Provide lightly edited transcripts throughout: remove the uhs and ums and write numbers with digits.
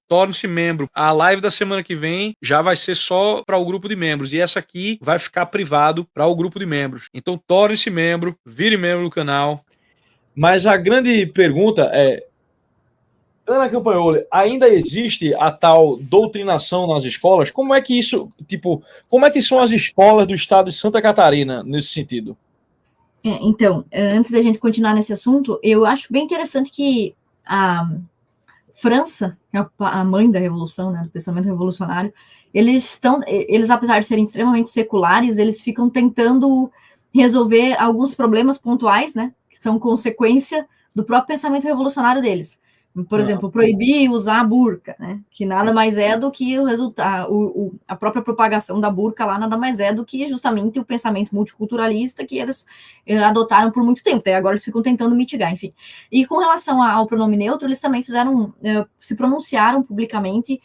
torne-se membro. A live da semana que vem já vai ser só para o grupo de membros e essa aqui vai ficar privado para o grupo de membros. Então torne-se membro, vire membro do canal. Mas a grande pergunta é, Ana Campagnoli, ainda existe a tal doutrinação nas escolas? Como é que isso, como é que são as escolas do estado de Santa Catarina nesse sentido? Então, antes da gente continuar nesse assunto, eu acho bem interessante que a França, a mãe da revolução, né, do pensamento revolucionário, eles, apesar de serem extremamente seculares, eles ficam tentando resolver alguns problemas pontuais, né, que são consequência do próprio pensamento revolucionário deles. Por exemplo, proibir usar a burca, né, que nada mais é do que o resultado, a própria propagação da burca lá nada mais é do que justamente o pensamento multiculturalista que eles adotaram por muito tempo, até agora eles ficam tentando mitigar, enfim. E com relação ao pronome neutro, eles também se pronunciaram publicamente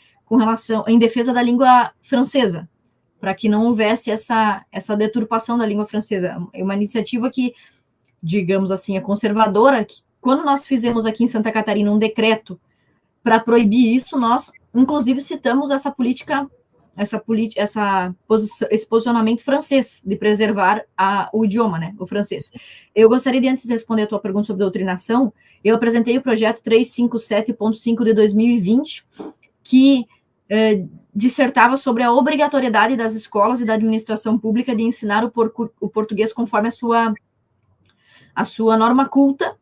em defesa da língua francesa, para que não houvesse essa deturpação da língua francesa. É uma iniciativa que, digamos assim, é conservadora, que quando nós fizemos aqui em Santa Catarina um decreto para proibir isso, nós, inclusive, citamos esse posicionamento francês de preservar o idioma, né, o francês. Eu gostaria de, antes de responder a tua pergunta sobre doutrinação, eu apresentei o projeto 357.5 de 2020, que dissertava sobre a obrigatoriedade das escolas e da administração pública de ensinar o português conforme a sua norma culta,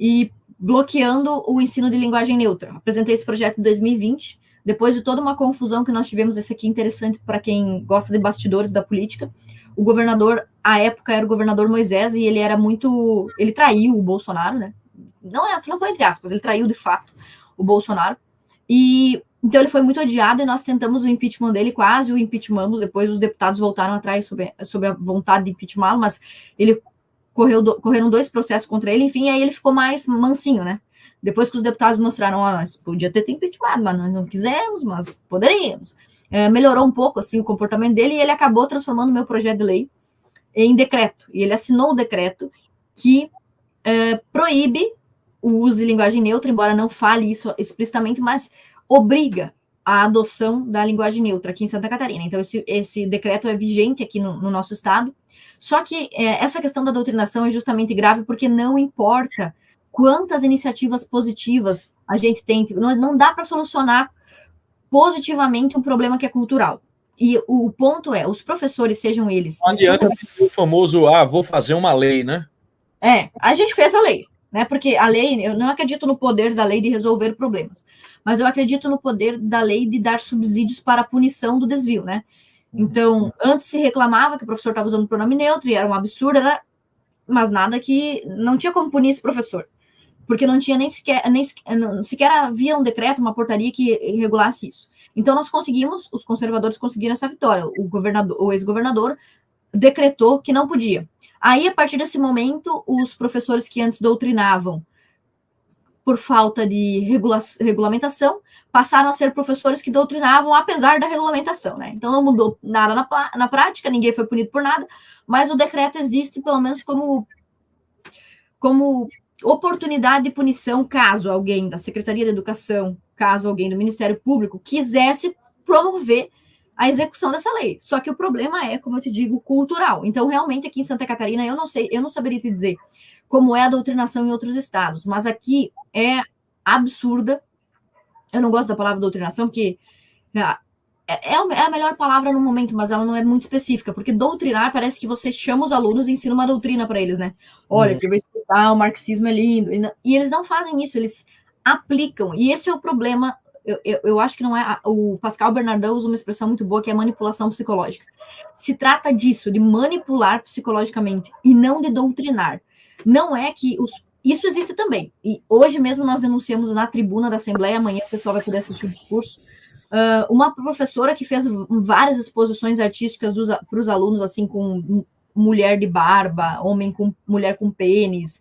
e bloqueando o ensino de linguagem neutra. Apresentei esse projeto em 2020, depois de toda uma confusão que nós tivemos, esse aqui é interessante para quem gosta de bastidores da política. O governador, à época, era o governador Moisés, e ele traiu o Bolsonaro, né? Não foi entre aspas, ele traiu de fato o Bolsonaro, e então ele foi muito odiado, e nós tentamos o impeachment dele, quase o impeachmamos, depois os deputados voltaram atrás sobre a vontade de impeachmá-lo, mas ele correram 2 processos contra ele, enfim, aí ele ficou mais mansinho, né? Depois que os deputados mostraram, nós podia ter impeachmentado, mas nós não quisemos, mas poderíamos. Melhorou um pouco, assim, o comportamento dele, e ele acabou transformando o meu projeto de lei em decreto, e ele assinou o decreto que proíbe o uso de linguagem neutra, embora não fale isso explicitamente, mas obriga a adoção da linguagem neutra aqui em Santa Catarina. Então, esse decreto é vigente aqui no nosso estado. Só que essa questão da doutrinação é justamente grave porque não importa quantas iniciativas positivas a gente tem, não dá para solucionar positivamente um problema que é cultural. E o ponto é, os professores, sejam eles... Não adianta o famoso, vou fazer uma lei, né? A gente fez a lei, né? Porque a lei, eu não acredito no poder da lei de resolver problemas, mas eu acredito no poder da lei de dar subsídios para a punição do desvio, né? Então, antes se reclamava que o professor estava usando pronome neutro, e era um absurdo, mas nada que... Não tinha como punir esse professor, porque não tinha nem sequer havia um decreto, uma portaria que regulasse isso. Então, os conservadores conseguiram essa vitória. O ex-governador decretou que não podia. Aí, a partir desse momento, os professores que antes doutrinavam por falta de regulamentação, passaram a ser professores que doutrinavam apesar da regulamentação, né? Então, não mudou nada na prática, ninguém foi punido por nada, mas o decreto existe, pelo menos, como oportunidade de punição, caso alguém da Secretaria de Educação, caso alguém do Ministério Público quisesse promover a execução dessa lei. Só que o problema é, como eu te digo, cultural. Então, realmente, aqui em Santa Catarina, eu não saberia te dizer como é a doutrinação em outros estados, mas aqui é absurda. Eu não gosto da palavra doutrinação, porque é a melhor palavra no momento, mas ela não é muito específica, porque doutrinar parece que você chama os alunos e ensina uma doutrina para eles, né? Olha, que vai estudar, o marxismo é lindo. E eles não fazem isso, eles aplicam. E esse é o problema. Eu acho que não é... O Pascal Bernardão usa uma expressão muito boa, que é manipulação psicológica. Se trata disso, de manipular psicologicamente, e não de doutrinar. Não é que isso existe também. E hoje mesmo nós denunciamos na tribuna da Assembleia, amanhã o pessoal vai poder assistir o discurso, uma professora que fez várias exposições artísticas para os alunos, assim, com mulher de barba, mulher com pênis,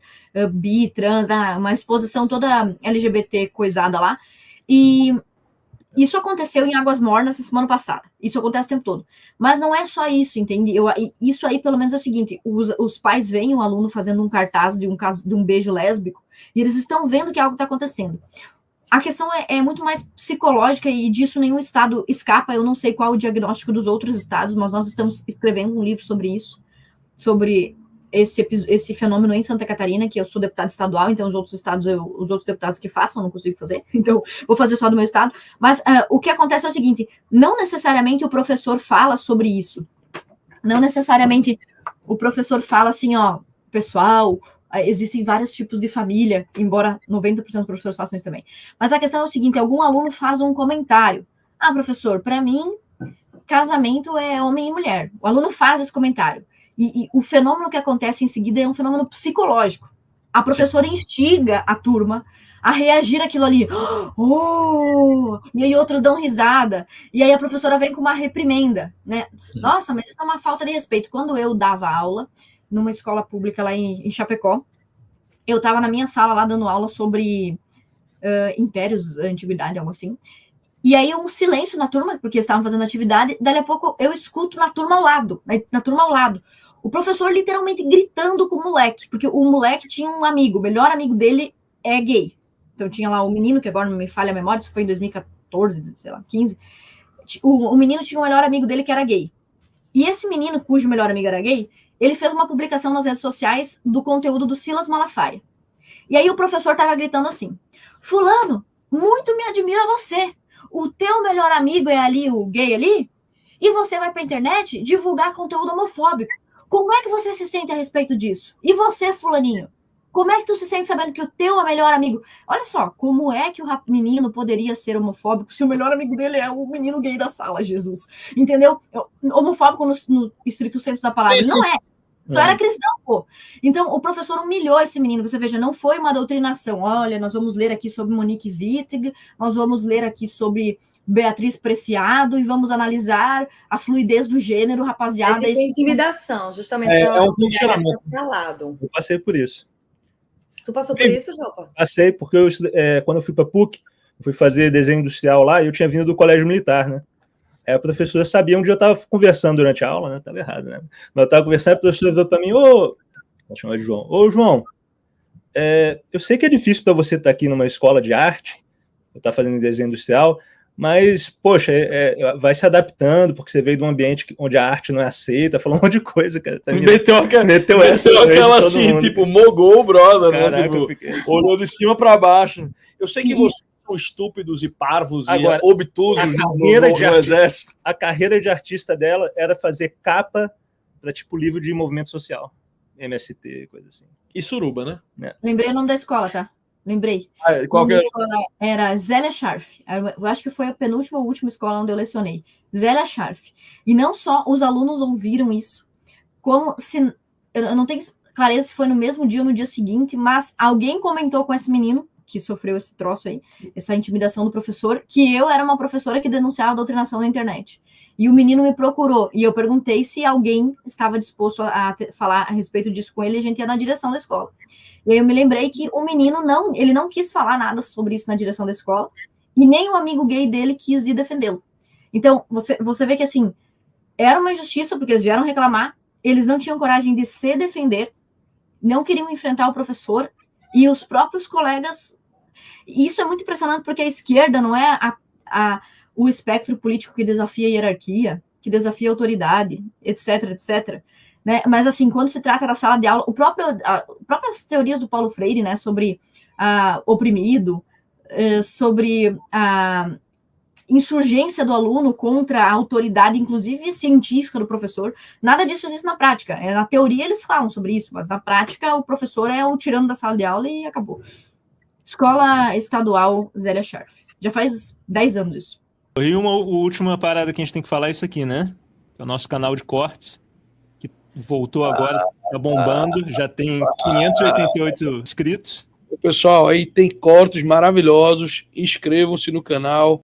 bi, trans, uma exposição toda LGBT coisada lá. E isso aconteceu em Águas Mornas na semana passada. Isso acontece o tempo todo. Mas não é só isso, entende? Isso aí, pelo menos, é o seguinte: os pais veem o aluno fazendo um cartaz de um beijo lésbico, e eles estão vendo que algo está acontecendo. a questão é muito mais psicológica e disso nenhum estado escapa. Eu não sei qual o diagnóstico dos outros estados, mas nós estamos escrevendo um livro sobre isso, sobre esse fenômeno em Santa Catarina, que eu sou deputada estadual, então os outros estados, os outros deputados que façam, não consigo fazer, então vou fazer só do meu estado. Mas o que acontece é o seguinte, não necessariamente o professor fala sobre isso, não necessariamente o professor fala assim, ó, pessoal, existem vários tipos de família, embora 90% dos professores façam isso também. Mas a questão é o seguinte, algum aluno faz um comentário, professor, para mim, casamento é homem e mulher. O aluno faz esse comentário. E o fenômeno que acontece em seguida é um fenômeno psicológico. A professora instiga a turma a reagir àquilo ali. Oh! E aí outros dão risada. E aí a professora vem com uma reprimenda, né? Nossa, mas isso é uma falta de respeito. Quando eu dava aula numa escola pública lá em Chapecó, eu estava na minha sala lá dando aula sobre impérios, antiguidade, algo assim. E aí um silêncio na turma, porque estavam fazendo atividade, dali a pouco eu escuto na turma ao lado, o professor literalmente gritando com o moleque, porque o moleque tinha um amigo, o melhor amigo dele é gay. Então tinha lá o menino, que agora não me falha a memória, isso foi em 2014, sei lá, 15. O menino tinha um melhor amigo dele que era gay. E esse menino, cujo melhor amigo era gay, ele fez uma publicação nas redes sociais do conteúdo do Silas Malafaia. E aí o professor estava gritando assim, fulano, muito me admira você. O teu melhor amigo é ali, o gay ali, e você vai para a internet divulgar conteúdo homofóbico. Como é que você se sente a respeito disso? E você, fulaninho? Como é que tu se sente sabendo que o teu melhor amigo... Olha só, como é que o menino poderia ser homofóbico se o melhor amigo dele é o menino gay da sala, Jesus? Entendeu? Homofóbico no estrito senso da palavra. Não é. Só era cristão, pô. Então, o professor humilhou esse menino. Você veja, não foi uma doutrinação. Olha, nós vamos ler aqui sobre Monique Wittig, nós vamos ler aqui sobre Beatriz Preciado e vamos analisar a fluidez do gênero, rapaziada. É intimidação, justamente. É um funcionamento. Eu passei por isso. Tu passou por isso, Jopa? Passei, porque quando eu fui para a PUC, eu fui fazer desenho industrial lá e eu tinha vindo do colégio militar, né? Aí a professora sabia onde eu estava conversando durante a aula, né? Estava errado, né? Mas eu estava conversando e a professora veio para mim, vou chamar de João. Ô, João, eu sei que é difícil para você estar aqui numa escola de arte, eu estar fazendo desenho industrial, mas, poxa, vai se adaptando, porque você veio de um ambiente onde a arte não é aceita, falou um monte de coisa, cara. Meteu aquela assim, tipo, mogou o brother, caraca, né? Tipo, assim. Olhou de cima para baixo. Eu sei que vocês são estúpidos e parvos agora, e obtusos no exército. A carreira de artista dela era fazer capa para, tipo, livro de movimento social. MST, coisa assim. E suruba, né? Lembrei o nome da escola, tá? Lembrei. Qual que escola era Zélia Scharf. Eu acho que foi a penúltima ou última escola onde eu lecionei. Zélia Scharf. E não só os alunos ouviram isso, como se... Eu não tenho clareza se foi no mesmo dia ou no dia seguinte, mas alguém comentou com esse menino, que sofreu esse troço aí, essa intimidação do professor, que eu era uma professora que denunciava a doutrinação na internet. E o menino me procurou, e eu perguntei se alguém estava disposto a falar a respeito disso com ele, e a gente ia na direção da escola. E aí eu me lembrei que o menino ele não quis falar nada sobre isso na direção da escola, e nem o amigo gay dele quis ir defendê-lo. Então, você vê que, assim, era uma injustiça, porque eles vieram reclamar, eles não tinham coragem de se defender, não queriam enfrentar o professor, e os próprios colegas... E isso é muito impressionante, porque a esquerda não é o espectro político que desafia a hierarquia, que desafia a autoridade, etc, etc. Né? Mas, assim, quando se trata da sala de aula, próprias teorias do Paulo Freire, né, sobre oprimido, sobre a insurgência do aluno contra a autoridade, inclusive científica do professor, nada disso existe na prática. Na teoria eles falam sobre isso, mas na prática o professor é o tirano da sala de aula e acabou. Escola Estadual Zélia Scharf. Já faz 10 anos isso. E uma última parada que a gente tem que falar é isso aqui, né? É o nosso canal de cortes, que voltou agora, tá bombando, já tem 588 inscritos. Pessoal, aí tem cortes maravilhosos, inscrevam-se no canal.